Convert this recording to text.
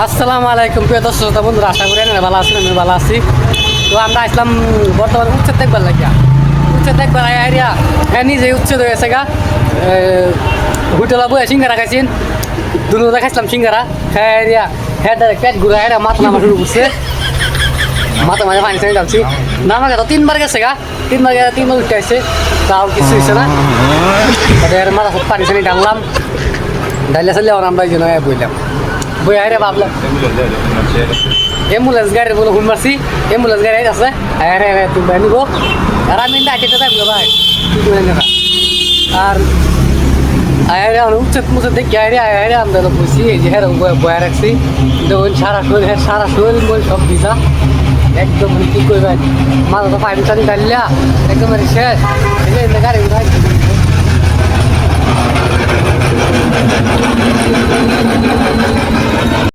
আসসালামু আলাইকুম প্রিয় দর্শক বন্ধুরা, আশা করি আপনারা ভালো আছেন। আমি ভালো আছি। তো আমরা আসলাম বর্তমানে উচ্ছেদ দেখবার লাগিয়া। উচ্ছেদ দেখবার আইয়া হ্যাঁ নিজে উচ্ছেদ হয়েছে গা। হোটেলে বয়ে সিঙ্গারা খাইছেন, দুনুদা খাইছিলাম সিঙ্গারা হ্যাঁ এরিয়া হ্যাঁ পেট ঘুরা হ্যাঁ মাথা নামা শুরু করছে। মাথা মাঝে পানি টানি ডালছি নামা গেল তিনবার গেছে গা। তিনবার উঠে আসছে, তাও কিছু হয়েছে না। তাদের মাথা পানি টানি ডাললাম, ডাইলে চাইলে আমরা এই জন্য বইলাম বই আরে ভাবলাম অ্যাম্বুলেন্স গাড়ির বলে ফোন মারছি। অ্যাম্বুলেন্স গাড়ি আছে আরে তুমি নিব আর আমি ডাকিতে থাকবো ভাই আর আরে উচ্ছেদ মুছে দেখি আরে আমরা বসি এই যে হ্যাঁ বয়া রাখছি দেখুন সারা শরীর বই সব দিছা একদম কি করবেন মাথা তো পানি টানি ডালিয়া একদম শেষ গাড়ি উঠাই